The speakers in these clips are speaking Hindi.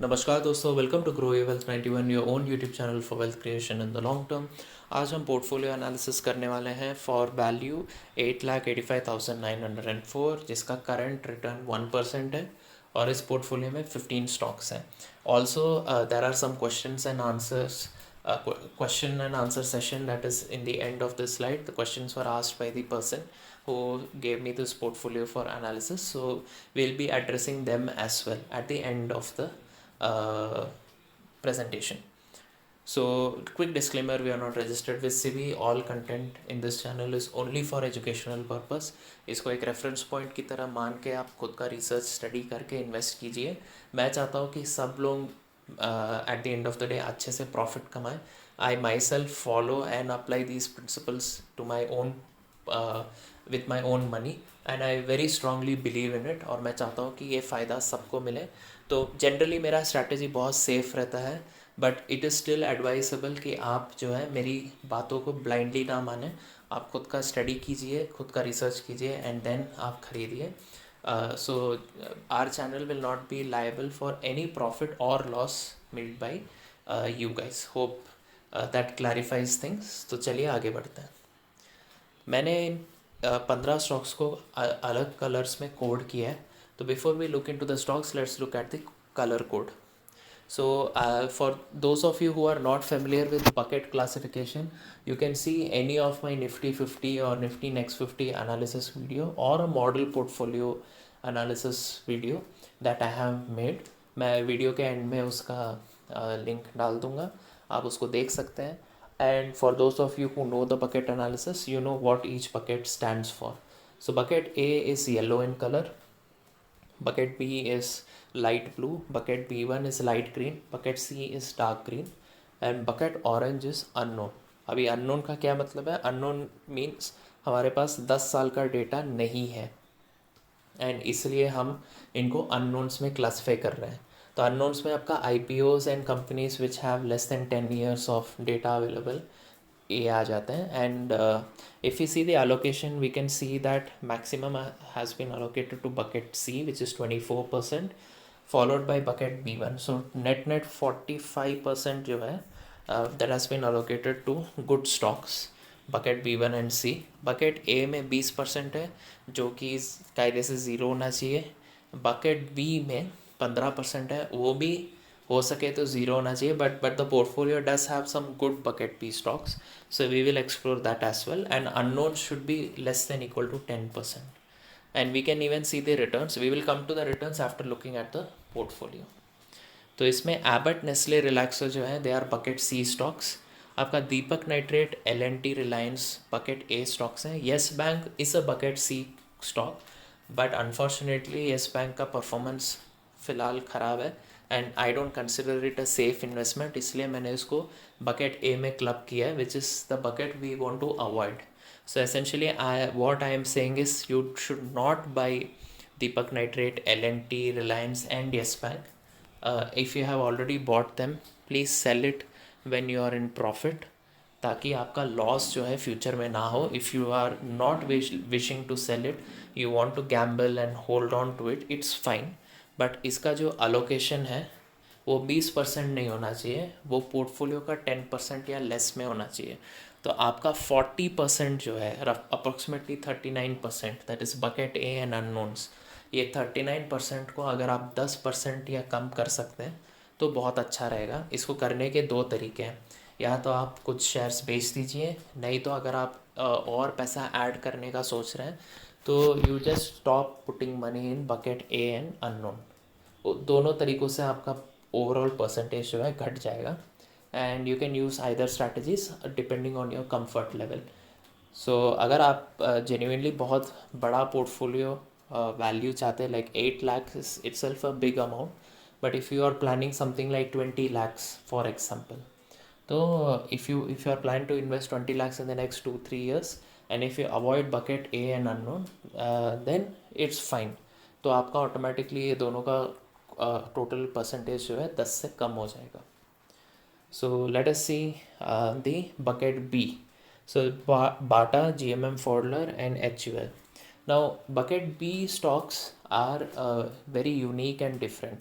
नमस्कार दोस्तों, welcome to grow your wealth 91, your own YouTube channel for wealth creation in the long term. आज हम पोर्टफोलियो एनालिसिस करने वाले हैं फॉर वैल्यू 8,85,904, जिसका करंट रिटर्न 1% है और इस पोर्टफोलियो में 15 स्टॉक्स हैं। Also there are some question and answer session that is in the end of this slide. The questions were asked by the person who gave me this portfolio for analysis, so we'll be addressing them as well at the end of the presentation. So quick disclaimer, we are not registered with SEBI. All content in this channel is only for educational purpose. इसको एक रेफरेंस पॉइंट की तरह मान के आप खुद का रिसर्च स्टडी करके इन्वेस्ट कीजिए। मैं चाहता हूँ कि सब लोग at the end of the day अच्छे से प्रॉफिट कमाएं. I myself follow and apply these principles to my own with my own money and I very strongly believe in it, और मैं चाहता हूँ कि ये फ़ायदा सबको मिले. तो जनरली मेरा स्ट्रैटेजी बहुत सेफ़ रहता है, but it is still advisable कि आप जो है मेरी बातों को ब्लाइंडली ना माने. आप खुद का स्टडी कीजिए, खुद का रिसर्च कीजिए एंड देन आप खरीदिए. So our channel will not be liable for any profit or loss made by you guys. Hope that clarifies things. तो चलिए आगे बढ़ते हैं. मैंने 15 स्टॉक्स को अलग कलर्स में कोड किया है. तो before we look into the stocks, let's look at the color code. So for those of you who are not familiar with bucket classification, you can see any of my Nifty 50 or Nifty Next 50 analysis video or a model portfolio analysis video that I have made. मैं वीडियो के एंड में उसका लिंक डाल दूँगा, आप उसको देख सकते हैं. And for those of you who know the bucket analysis, you know what each bucket stands for. So bucket A is yellow in color, bucket B is light blue, bucket B1 is light green, bucket C is dark green, and bucket orange is unknown. अभी unknown का क्या मतलब है? Unknown means हमारे पास 10 साल का डेटा नहीं है एंड इसलिए हम इनको अननोन्स में क्लासीफाई कर रहे हैं. तो अननोन्स में आपका IPOs and companies which have less than 10 years of data available ये आ जाते हैं. And if you see the allocation, we can see that maximum has been allocated to bucket C, which is 24%, followed by bucket B1. So net 45% जो है that has been allocated to good stocks, bucket B1 and C. Bucket A में 20% है जो कि कायदे से ज़ीरो होना चाहिए. बकेट B में 15% है, वो भी हो सके तो ज़ीरो होना चाहिए, but the portfolio does have some good bucket B stocks, so we will explore that as well. And unknown should be less than equal to 10%. And we can even see the returns. We will come to the returns after looking at the portfolio. तो इसमें एबट, नेस्ले, रिलैक्सो जो है they are bucket C stocks. आपका Deepak Nitrite, L&T, Reliance bucket A stocks हैं. Yes bank is a bucket C stock, but unfortunately Yes Bank का परफॉर्मेंस फ़िलहाल ख़राब है and I don't consider it a safe investment, इसलिए मैंने इसको बकेट A में क्लब किया है, which is the bucket we want to avoid. So essentially what I am saying is you should not buy Deepak Nitrate, L&T, Reliance and Yes Bank. If you have already bought them, please sell it when you are in profit, ताकि आपका लॉस जो है फ्यूचर में ना हो. If you are not wishing to sell it, you want to gamble and hold on to it, it's fine. But इसका जो अलोकेशन है वो 20% नहीं होना चाहिए, वो पोर्टफोलियो का 10% या लेस में होना चाहिए. तो आपका 40% जो है, approximately 39%, that is bucket A and unknowns, ये 39% को अगर आप 10% या कम कर सकते हैं तो बहुत अच्छा रहेगा. इसको करने के दो तरीके हैं. या तो आप कुछ शेयर्स बेच दीजिए, नहीं तो अगर आप और पैसा ऐड करने का सोच रहे हैं तो you just stop putting money in bucket A and unknown. दोनों तरीक़ों से आपका ओवरऑल परसेंटेज जो है घट जाएगा. And you can use either strategies depending on your comfort level. So अगर आप जेन्युइनली बहुत बड़ा पोर्टफोलियो वैल्यू चाहते हैं, like 8 lakhs is itself a big amount, but if you are planning something like 20 lakhs for example, तो if you are planning to invest 20 lakhs in the next 2-3 years and if you avoid bucket A and unknown, then it's fine. तो आपका ऑटोमेटिकली ये दोनों का टोटल परसेंटेज जो है 10 से कम हो जाएगा. So let us see the bucket B. So Bata, GMM Pfaudler and HUL. Now bucket B stocks are very unique and different.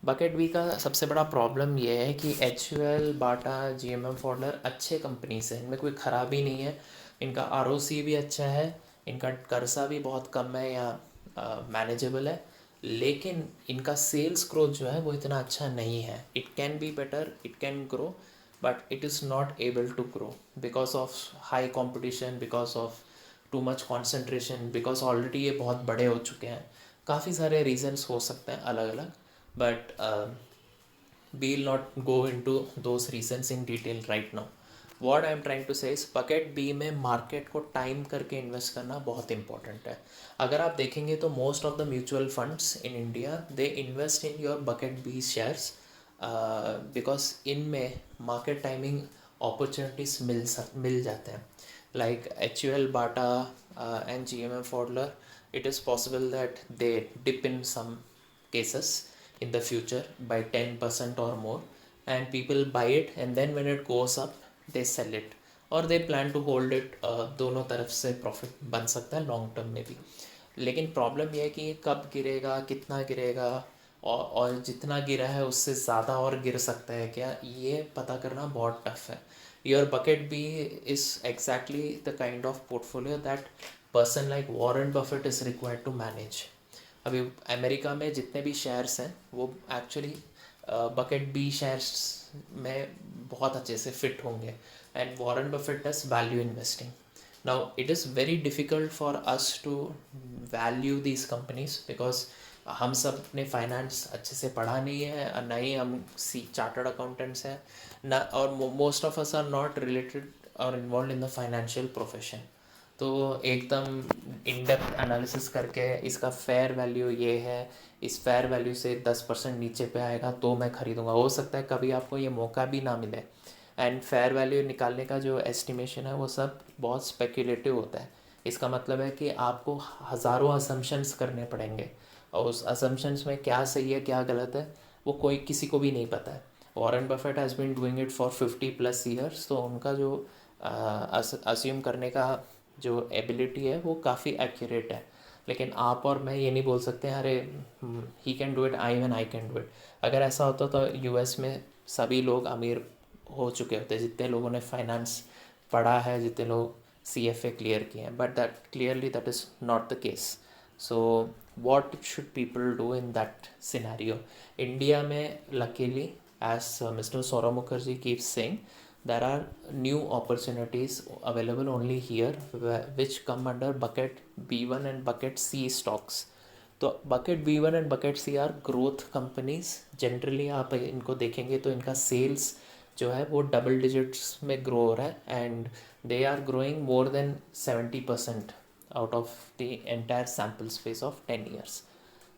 Bucket B का सबसे बड़ा प्रॉब्लम ये है कि H U L, Bata, G M M Pfaudler अच्छे कंपनीज हैं, इनमें कोई ख़राबी नहीं है, इनका आर ओ सी भी अच्छा है, इनका कर्जा भी बहुत कम है या मैनेजेबल है, लेकिन इनका सेल्स ग्रोथ जो है वो इतना अच्छा नहीं है. It can be better, it can grow, but it is not able to grow because of high competition, because of too much concentration, because already ये बहुत बड़े हो चुके हैं. काफ़ी सारे रीजंस हो सकते हैं अलग अलग, but we'll not go into those reasons in detail right now. What I'm trying to say is bucket B में मार्केट को टाइम करके इन्वेस्ट करना बहुत इंपॉर्टेंट है. अगर आप देखेंगे तो most of the mutual funds in India they invest in your bucket B shares because इनमें मार्केट टाइमिंग अपॉर्चुनिटीज मिल जाते हैं. Like H U L, Bata and G M M Pfaudler, it is possible that they dip in some cases in the future by 10% or more, and people buy it, and then when it goes up they sell it, or they plan to hold it. दोनों तरफ से प्रॉफिट बन सकता है लॉन्ग टर्म में भी. लेकिन प्रॉब्लम यह है कि ये कब गिरेगा, कितना गिरेगा, और जितना गिरा है उससे ज़्यादा और गिर सकता है क्या, ये पता करना बहुत टफ है. Your bucket B is exactly the kind of portfolio that person like Warren Buffett is required to manage. अभी अमेरिका में जितने भी शेयर्स हैं वो एक्चुअली बकेट बी शेयर्स में बहुत अच्छे से फिट होंगे, and Warren Buffett does value investing. Now it is very difficult for us to value these companies because हम सब ने फाइनेंस अच्छे से पढ़ा नहीं है, और ना ही हम चार्टर्ड अकाउंटेंट्स हैं ना, और most of us are not related और involve in the financial profession. तो एकदम इन डेप्थ एनालिसिस करके इसका फेयर वैल्यू ये है, इस फेयर वैल्यू से 10% नीचे पे आएगा तो मैं ख़रीदूँगा. हो सकता है कभी आपको ये मौका भी ना मिले, एंड फेयर वैल्यू निकालने का जो एस्टिमेशन है वो सब बहुत स्पेक्युलेटिव होता है. इसका मतलब है कि आपको हज़ारों असम्पशंस करने पड़ेंगे, और उस असम्पशंस में क्या सही है क्या गलत है वो कोई किसी को भी नहीं पता है. Warren Buffett has been doing it for 50+ years, तो उनका जो अस्यूम करने का जो एबिलिटी है वो काफ़ी एक्यूरेट है. लेकिन आप और मैं ये नहीं बोल सकते हैं अरे he can do it, I can do it. अगर ऐसा होता तो यूएस में सभी लोग अमीर हो चुके होते जितने लोगों ने फाइनेंस पढ़ा है, जितने लोग CFA क्लियर किए हैं, but that clearly that is not the case. So what should people do in that scenario? India में luckily, as mister Saurabh Mukherjee keeps saying, there are new opportunities available only here which come under bucket B1 and bucket C stocks. तो bucket B1 and bucket C are growth companies. Generally आप इनको देखेंगे तो इनका सेल्स जो है वो डबल डिजिट्स में ग्रो हो रहा है, and they are growing more than 70% out of the entire sample space of 10 years.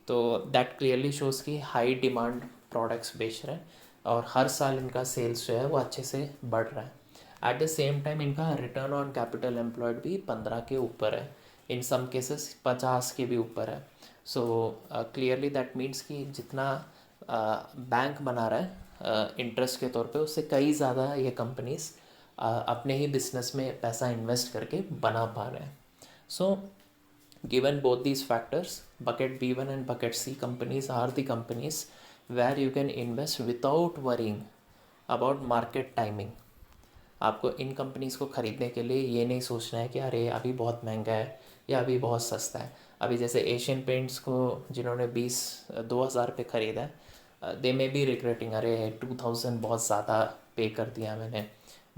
तो दैट क्लियरली शोज़ कि हाई डिमांड प्रोडक्ट्स बेच रहे हैं, और हर साल इनका सेल्स जो है वो अच्छे से बढ़ रहा है. एट द सेम टाइम इनका रिटर्न ऑन कैपिटल एम्प्लॉयड भी 15 के ऊपर है, इन सम केसेस 50 के भी ऊपर है. सो क्लियरली दैट मीन्स कि जितना बैंक बना रहा है इंटरेस्ट के तौर पे, उससे कई ज़्यादा ये कंपनीज अपने ही बिजनेस में पैसा इन्वेस्ट करके बना पा रहे हैं. सो given both these factors, bucket B1 and bucket C companies are the companies where you can invest without worrying about market timing. आपको इन कंपनीज़ को ख़रीदने के लिए ये नहीं सोचना है कि अरे अभी बहुत महंगा है या अभी बहुत सस्ता है. अभी जैसे एशियन पेंट्स को जिन्होंने 2000 पे ख़रीदा है, दे मे बी रिग्रेटिंग, अरे 2000 बहुत ज़्यादा पे कर दिया मैंने.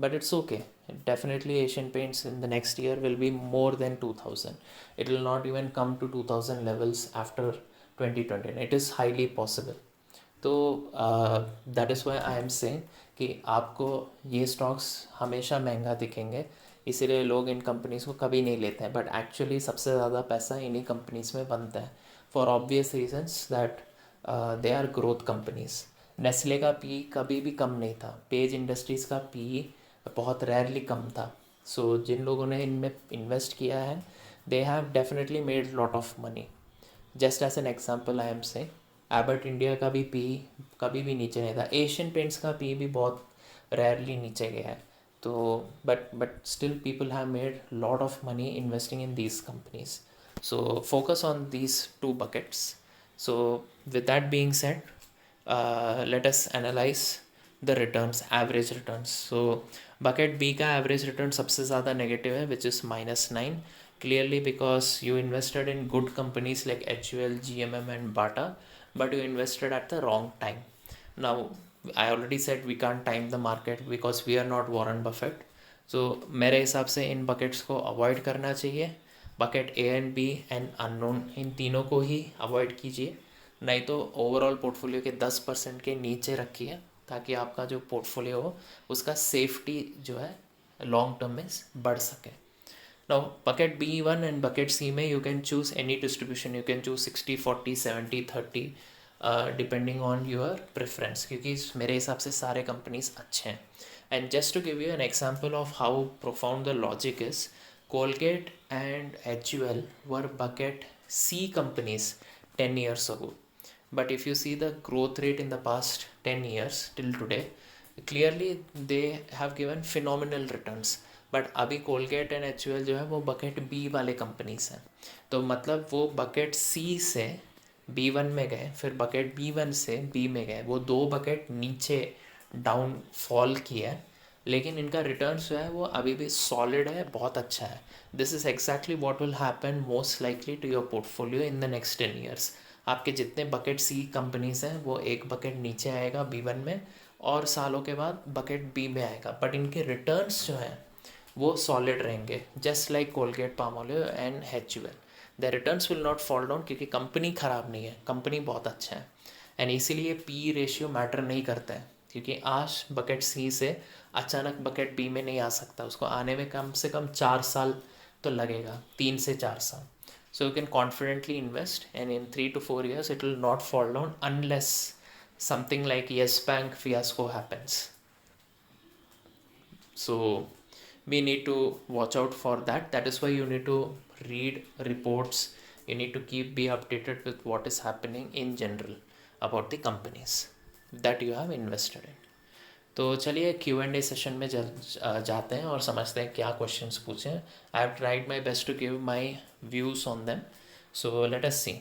But it's okay. Definitely Asian Paints in the next year will be more than 2000. It will not even come to 2000 levels after 2020. It is highly possible. तो that is why I am saying कि आपको ये स्टॉक्स हमेशा महंगा दिखेंगे, इसीलिए लोग इन कंपनीज़ को कभी नहीं लेते हैं, बट एक्चुअली सबसे ज़्यादा पैसा इन्हीं कंपनीज़ में बनता है for obvious reasons that they are growth companies. Nestle का पी कभी भी कम नहीं था, पेज इंडस्ट्रीज़ का पी बहुत रेयरली कम था. सो जिन लोगों ने इनमें इन्वेस्ट किया है they have definitely made lot of money. Just as an example I am say Abbott India का भी पी कभी भी नीचे नहीं था, एशियन पेंट्स का पी भी बहुत रेयरली नीचे गया है. तो but still people have made lot of money investing in these companies. So focus on these two buckets. So with that being said, let us analyze the returns, average returns. So bucket B का average return सबसे ज़्यादा negative है, which is -9, clearly because you invested in good companies like HUL, GMM and Bata, but you invested at the wrong time. Now I already said we can't time the market because we are not Warren Buffett. So मेरे हिसाब से इन buckets को avoid करना चाहिए. Bucket A and B and unknown, इन तीनों को ही अवॉइड कीजिए, नहीं तो ओवरऑल पोर्टफोलियो के 10% के नीचे रखिए, ताकि आपका जो पोर्टफोलियो हो उसका सेफ्टी जो है लॉन्ग टर्म में बढ़ सके. Now bucket B1 and bucket C में you can choose any distribution, you can choose 60-40, 70-30, depending on your preference, क्योंकि मेरे हिसाब से सारे कंपनीज अच्छे हैं. And just to give you an example of how profound the logic is, Colgate and HUL were bucket C companies 10 years ago. But if you see the growth rate in the past 10 years till today, clearly they have given phenomenal returns. But अभी Colgate and HUL जो है वो बकेट B वाले कंपनीज हैं. तो मतलब वो बकेट C से B1 में गए, फिर बकेट B1 से B में गए, वो 2 बकेट नीचे डाउन फॉल किया है, लेकिन इनका रिटर्न्स जो है वो अभी भी सॉलिड है, बहुत अच्छा है. This is exactly what will happen most likely to your portfolio in the next 10 years. आपके जितने बकेट सी कंपनीज हैं वो एक बकेट नीचे आएगा B1 में, और सालों के बाद बकेट B में आएगा, बट इनके रिटर्न्स जो हैं वो सॉलिड रहेंगे, just like Colgate, Palmolive and HUL. The returns will not fall down, क्योंकि कंपनी ख़राब नहीं है, कंपनी बहुत अच्छा है. एंड इसीलिए पी रेशियो मैटर नहीं करता है, क्योंकि आज बकेट सी से अचानक बकेट बी में नहीं आ सकता, उसको आने में कम से कम 4 साल तो लगेगा, 3 से 4 साल. सो you can confidently invest and in 3 to 4 years it will not fall down unless something like yes bank fiasco happens. So we need to watch out for that. That is why you need to read reports, you need to be updated with what is happening in general about the companies that you have invested in. तो चलिए Q&A सेशन में जाते हैं और समझते हैं क्या क्वेश्चंस पूछे हैं. I have tried my best to give my views on them, so let us see.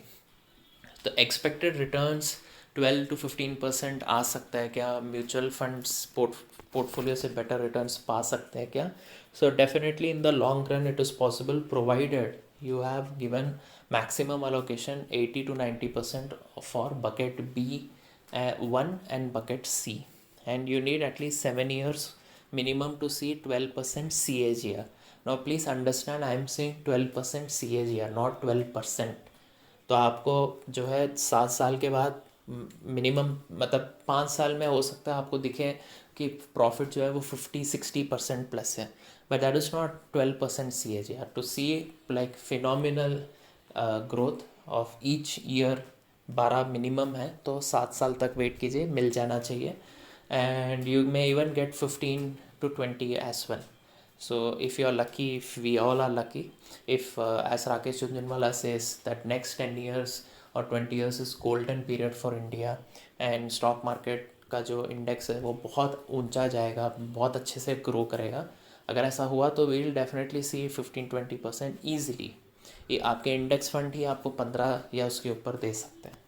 तो एक्सपेक्टेड रिटर्न्स 12-15% आ सकता है क्या? म्यूचुअल फंड्स पोर्टफोलियो से बेटर रिटर्न्स पा सकते हैं क्या? So definitely in the long run it is possible, provided you have given maximum allocation 80-90% for bucket B1 and bucket C, and you need at least 7 years minimum to see 12% CAGR. Now please understand, I am saying 12% CAGR, not 12%. तो आपको जो है 7 साल के बाद मिनिमम, मतलब 5 साल में हो सकता है आपको दिखे कि प्रॉफिट जो है वो 50-60% प्लस है, but that is not 12% CAGR. To see like phenomenal growth of each year 12 minimum है, तो 7 साल तक वेट कीजिए, मिल जाना चाहिए. And you may even get 15-20 as well. So if you are lucky, if we all are lucky, if as Rakesh Jhunjhunwala says that next 10 years or 20 years is golden period for India, and stock market का जो इंडेक्स है वो बहुत ऊंचा जाएगा, बहुत अच्छे से ग्रो करेगा. अगर ऐसा हुआ तो we will definitely see 15-20% easily. ये आपके इंडेक्स फंड ही आपको 15 या उसके ऊपर दे सकते हैं.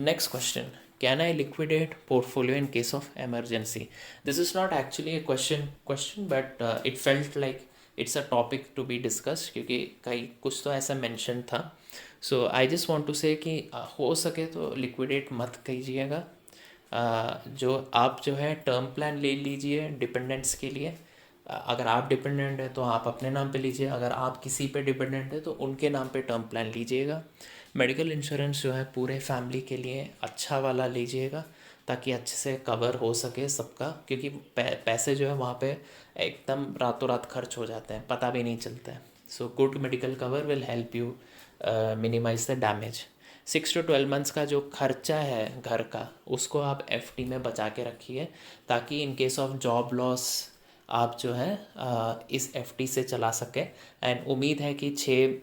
Next question, can I liquidate portfolio in case of emergency? This is not actually a question but it felt like it's a topic to be discuss, क्योंकि कई कुछ तो ऐसा मेंशन था. So I just want to say कि हो सके तो लिक्विडेट मत कीजिएगा. जो आप जो है टर्म प्लान ले लीजिए डिपेंडेंट्स के लिए. अगर आप डिपेंडेंट है तो आप अपने नाम पे लीजिए, अगर आप किसी पे डिपेंडेंट है तो उनके नाम पे टर्म प्लान लीजिएगा. मेडिकल इंश्योरेंस जो है पूरे फैमिली के लिए अच्छा वाला लीजिएगा, ताकि अच्छे से कवर हो सके सबका, क्योंकि पैसे जो है वहाँ पे एकदम रातों रात खर्च हो जाते हैं, पता भी नहीं चलता है. So good medical cover will help you minimize the damage. 6 to 12 months का जो खर्चा है घर का, उसको आप FD में बचा के रखिए, ताकि इन केस ऑफ जॉब लॉस आप जो है इस FD से चला सके. एंड उम्मीद है कि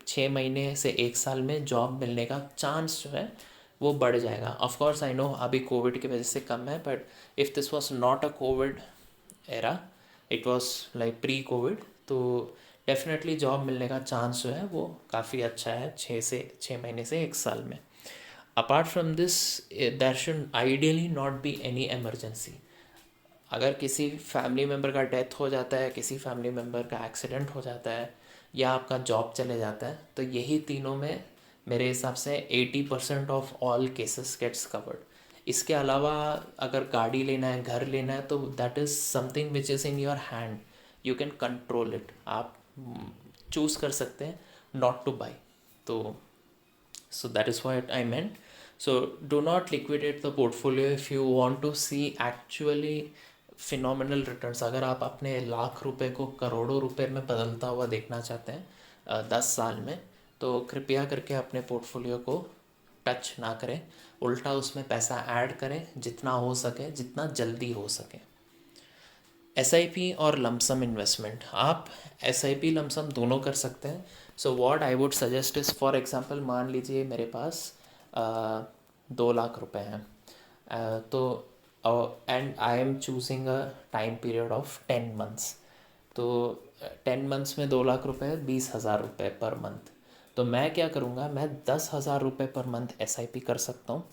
6 महीने से 1 साल में जॉब मिलने का चांस जो है वो बढ़ जाएगा. ऑफ कोर्स आई नो अभी कोविड की वजह से कम है, but if this was not a Covid era, it was like pre Covid, तो डेफिनेटली जॉब मिलने का चांस जो है वो काफ़ी अच्छा है 6 महीने से 1 साल में. Apart from this there should ideally not be any emergency. अगर किसी फैमिली मेम्बर का डेथ हो जाता है, किसी फैमिली मेम्बर का एक्सीडेंट हो जाता है, या आपका जॉब चले जाता है, तो यही तीनों में मेरे हिसाब से 80% of all cases gets covered. इसके अलावा अगर गाड़ी लेना है, घर लेना है, तो that is something which is in your hand. You can control it. आप चूज़ कर सकते हैं नॉट टू बाई. तो so that is what I meant. So do not liquidate the portfolio if you want to see actually phenomenal returns. अगर आप अपने लाख रुपए को करोड़ों रुपए में बदलता हुआ देखना चाहते हैं 10 साल में, तो कृपया करके अपने पोर्टफोलियो को टच ना करें. उल्टा उसमें पैसा ऐड करें जितना हो सके, जितना जल्दी हो सके. SIP और लमसम इन्वेस्टमेंट, आप SIP लमसम दोनों कर सकते हैं. So what I would suggest is, for example मान लीजिए मेरे पास 2 लाख रुपए हैं, तो and I am choosing a time period of 10 months. तो 10 मंथ्स में 2 लाख रुपए 20,000 रुपये पर मंथ. तो मैं क्या करूँगा, मैं 10,000 रुपये पर मंथ SIP कर सकता हूँ.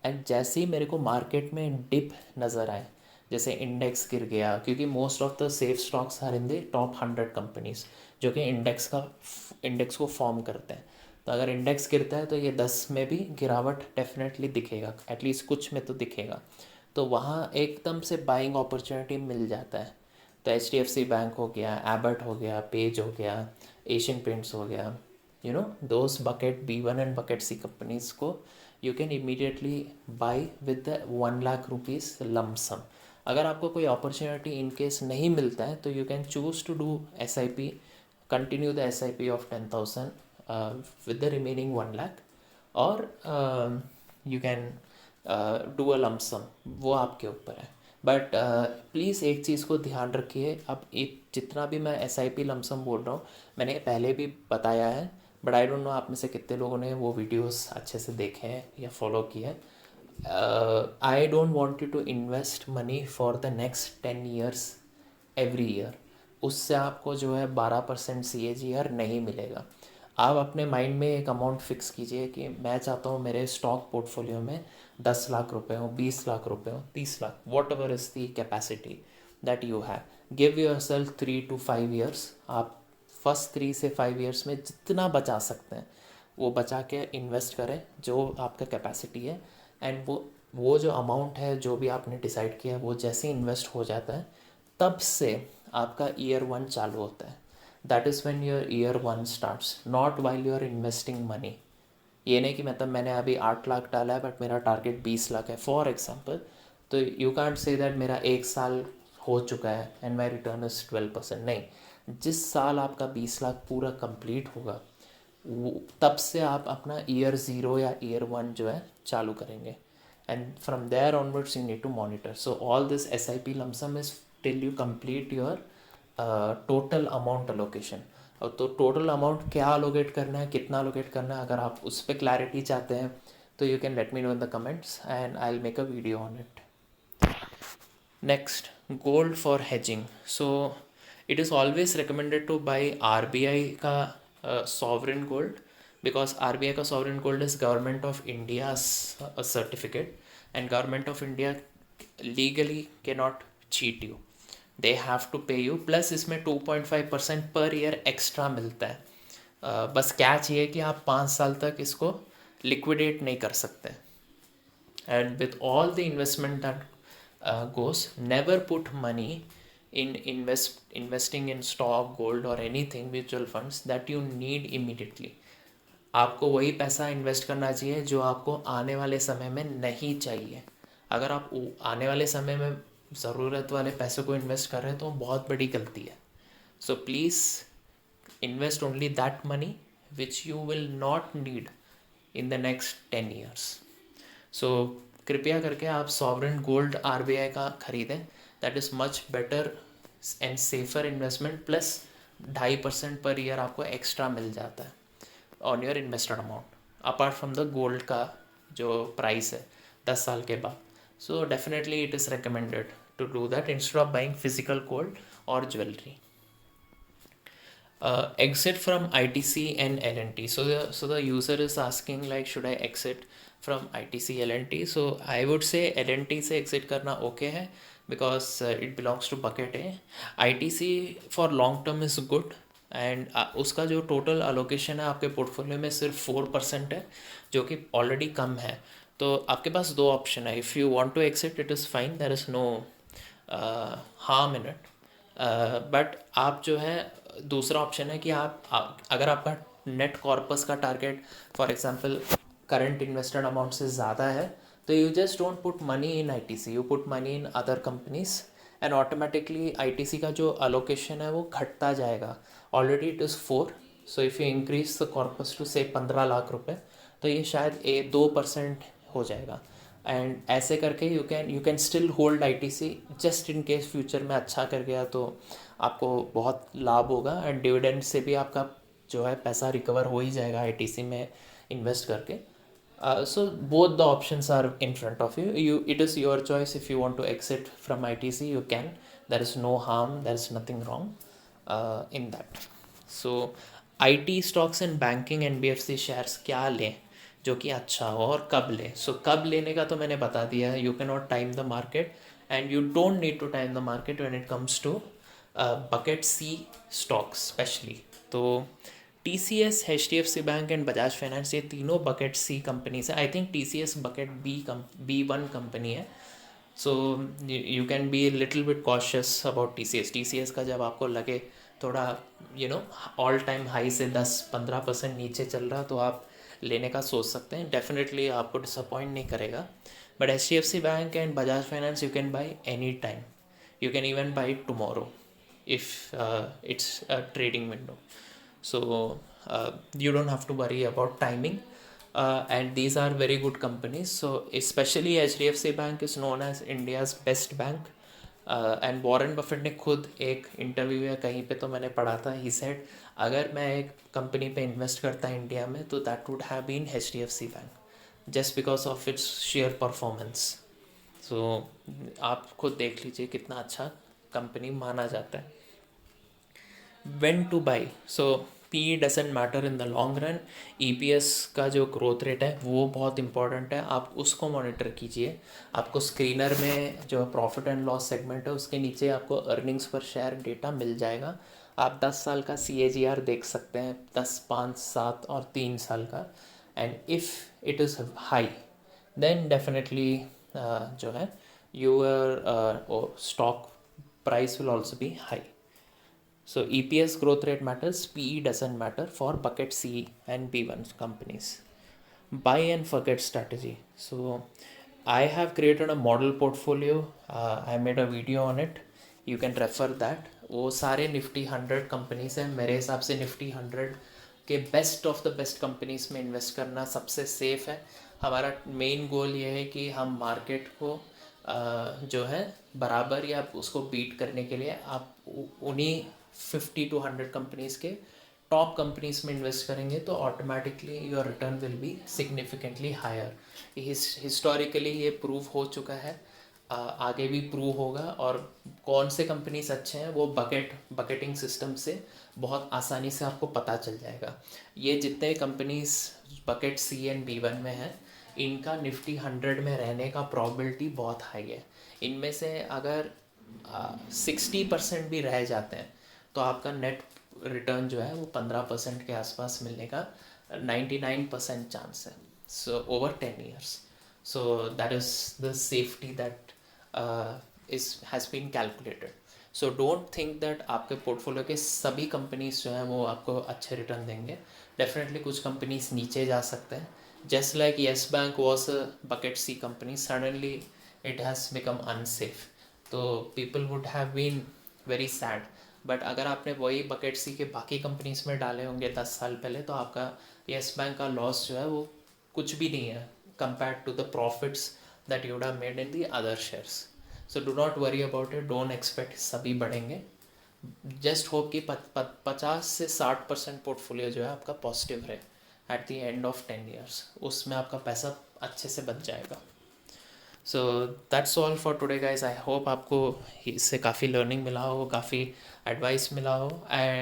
एंड जैसे ही मेरे को मार्केट में डिप नज़र आए, जैसे इंडेक्स गिर गया, क्योंकि most of the safe stocks are in the top 100 companies जो कि इंडेक्स को फॉर्म करते हैं. तो अगर इंडेक्स गिरता है तो ये 10 में भी गिरावट डेफिनेटली दिखेगा, एटलीस्ट कुछ में तो दिखेगा. तो वहाँ एकदम से बाइंग अपॉर्चुनिटी मिल जाता है. तो HDFC बैंक हो गया, एबट हो गया, पेज हो गया, एशियन पेंट्स हो गया, those bucket B1 and bucket C companies को you can immediately buy with the 1 lakh rupees lump sum. अगर आपको कोई अपॉर्चुनिटी इन केस नहीं मिलता है, तो you can choose to do SIP, continue the SIP of 10,000 with the remaining 1 lakh, और you can do a lump sum. वो आपके ऊपर है. बट प्लीज़ एक चीज़ को ध्यान रखिए. अब एक जितना भी मैं SIP लमसम बोल रहा हूँ, मैंने पहले भी बताया है, बट आई डोंट नो आप में से कितने लोगों ने वो वीडियोस अच्छे से देखे हैं या फॉलो किए हैं. I don't want you to invest money for the next 10 years every year. उससे आपको जो है 12% CAGR नहीं मिलेगा. आप अपने माइंड में एक अमाउंट फिक्स कीजिए कि मैं चाहता हूँ मेरे स्टॉक पोर्टफोलियो में 10 लाख रुपए हो, 20 लाख रुपए हो, 30 lakh, what ever is the capacity that you have. Give your self 3 to 5 years. आप फर्स्ट 3 से 5 years में जितना बचा सकते हैं वो बचा के इन्वेस्ट करें जो आपका कैपेसिटी है. एंड वो जो अमाउंट है, जो भी आपने डिसाइड किया है, वो जैसे इन्वेस्ट हो जाता है, तब से आपका ईयर 1 चालू होता है. That is when your year 1 starts, not while you are investing money. ये नहीं कि मतलब मैंने अभी 8 लाख डाला है बट मेरा टारगेट 20 लाख है, फॉर एग्जांपल. तो यू कांट से दैट मेरा 1 साल हो चुका है एंड माई रिटर्न इज़ 12%. नहीं, जिस साल आपका 20 लाख पूरा कंप्लीट होगा, तब से आप अपना ईयर 0 या ईयर 1 जो है चालू करेंगे. And from there onwards you need to monitor. So all this SIP lump sum is till you complete your total amount allocation. और तो टोटल अमाउंट क्या अलोकेट करना है, कितना अलोकेट करना है, अगर आप उस पर क्लैरिटी चाहते हैं तो you can let me know in the comments and I will make a video on it. Next, gold for hedging. So it is always recommended to buy RBI का sovereign gold, because RBI का sovereign gold is Government of India's certificate, and Government of India legally cannot cheat you. They have to pay you, plus इसमें 2.5% पर ईयर एक्स्ट्रा मिलता है. बस क्या चाहिए कि आप 5 साल तक इसको लिक्विडेट नहीं कर सकते. And with all the investment that goes, never put money in investing in stock, gold or anything, mutual funds that you need immediately. आपको वही पैसा इन्वेस्ट करना चाहिए जो आपको आने वाले समय में नहीं चाहिए. अगर आप आने वाले समय में ज़रूरत वाले पैसे को इन्वेस्ट कर रहे हैं तो बहुत बड़ी गलती है. So please invest only that money which you will not need in the next 10 years. सो कृपया करके आप सॉवरेन गोल्ड RBI का ख़रीदें. That is much better and safer investment, plus 2.5% per year आपको एक्स्ट्रा मिल जाता है on your invested amount, apart from the gold का जो प्राइस है 10 साल के बाद. So definitely it is recommended to do that instead of buying physical gold और jewellery. Exit from ITC and LNT. So the user is asking like, should I exit from ITC LNT? So I would say LNT से exit करना okay है, because it belongs to bucket A. ITC for long term is good, and उसका जो टोटल अलोकेशन है आपके पोर्टफोलियो में सिर्फ 4% है, जो कि ऑलरेडी कम है. तो आपके पास दो ऑप्शन है. If you want to exit it is fine, there is no harm in it. But आप जो है, दूसरा ऑप्शन है कि अगर आपका नेट कॉर्पस का target for example current invested amount से ज़्यादा है, तो you just don't put money in ITC, you put money in other companies, and automatically ITC का जो अलोकेशन है वो घटता जाएगा. Already it is 4, so if you increase the corpus to say 15 lakh रुपए, तो ये शायद 2% हो जाएगा. एंड ऐसे करके you can still hold ITC just in case future में अच्छा कर गया तो आपको बहुत लाभ होगा, एंड डिविडेंड से भी आपका जो है पैसा रिकवर हो ही जाएगा आईटीसी में इन्वेस्ट करके. So both the options are in front of you. It is your choice. If you want to exit from ITC, you can. There is no harm. There is nothing wrong in that. So IT stocks and banking NBFC shares क्या लें जो कि अच्छा हो और कब लें. सो कब लेने का तो मैंने बता दिया है. You can not time the market, and you don't need to time the market when it comes to bucket C stocks specially. तो TCS, HDFC bank and Bajaj Finance, ये तीनों बकेट सी कंपनीज है. I think TCS bucket B1 company है. So you can be little bit cautious about TCS का जब आपको लगे थोड़ा ऑल टाइम हाई से 10-15% नीचे चल रहा, तो आप लेने का सोच सकते हैं. डेफिनेटली आपको डिसअपॉइंट नहीं करेगा. But HDFC bank and Bajaj finance you can buy any time. You can even by tomorrow if it's a trading window. So you don't have to worry about timing, and these are very good companies. So especially HDFC Bank is known as India's best bank, and Warren Buffett ने खुद एक इंटरव्यू या कहीं पे तो मैंने पढ़ा था, he said अगर मैं एक कंपनी पे इन्वेस्ट करता इंडिया में तो that would have been HDFC Bank, just because of its sheer performance. So आप खुद देख लीजिए कितना अच्छा कंपनी माना जाता है. When to buy? So PE doesn't matter in the long run. EPS का जो ग्रोथ रेट है वो बहुत इंपॉर्टेंट है, आप उसको मॉनिटर कीजिए. आपको स्क्रीनर में जो प्रॉफिट एंड लॉस सेगमेंट है उसके नीचे आपको अर्निंग्स पर शेयर डेटा मिल जाएगा. आप 10 साल का CAGR देख सकते हैं, 10, 5, 7 और 3 साल का. And if it is high then definitely जो है your stock price will also be high. So EPS growth rate matters, PE doesn't matter for bucket C and B1 companies. Buy and forget strategy. So I have created a model portfolio. I made a video on it. You can refer that. वो सारे निफ्टी 100 कंपनीज हैं. मेरे हिसाब से निफ्टी 100 के best of the best companies में इन्वेस्ट करना सबसे सेफ़ है. हमारा मेन गोल ये है कि हम मार्केट को जो है बराबर या उसको बीट करने के लिए आप उन्हीं 50 to 100 कंपनीज़ के टॉप कंपनीज़ में इन्वेस्ट करेंगे तो automatically your return will be significantly higher. Historically ये प्रूव हो चुका है, आगे भी प्रूव होगा. और कौन से कंपनीज अच्छे हैं वो बकेटिंग सिस्टम से बहुत आसानी से आपको पता चल जाएगा. ये जितने companies bucket C and B1 में हैं, इनका निफ्टी 100 में रहने का प्रॉबिलिटी बहुत हाई है. इनमें से अगर 60% भी रह जाते हैं तो आपका नेट रिटर्न जो है वो 15% के आसपास मिलने का 99% चांस है. So over 10 years. So that is the safety that has been calculated. So don't think that आपके पोर्टफोलियो के सभी कंपनीज जो हैं वो आपको अच्छे रिटर्न देंगे. डेफिनेटली कुछ कंपनीज नीचे जा सकते हैं. Just like Yes Bank was a bucket C company, suddenly it has become unsafe. तो people would have been very sad. But अगर आपने वही बकेट C के बाकी कंपनीज में डाले होंगे 10 साल पहले तो आपका Yes Bank का लॉस जो है वो कुछ भी नहीं है compared to the profits that you would have made in the other shares. So do not worry about it. Don't expect सभी बढ़ेंगे. Just hope कि 50 से 60% पोर्टफोलियो जो है आपका पॉजिटिव रहे at the end of 10 years. उसमें आपका पैसा अच्छे से बच जाएगा. So that's all for today guys. I hope आपको इससे काफ़ी लर्निंग मिला हो, काफ़ी एडवाइस मिला हो,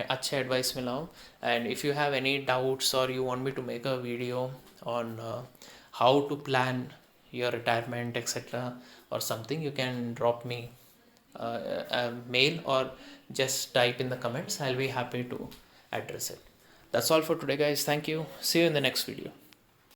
अच्छे एडवाइस मिला हो. And if you have any doubts or you want me to make a video on how to plan your retirement etc or something, you can drop me a mail or just type in the comments. I'll be happy to address it. That's all for today guys. Thank you. See you in the next video.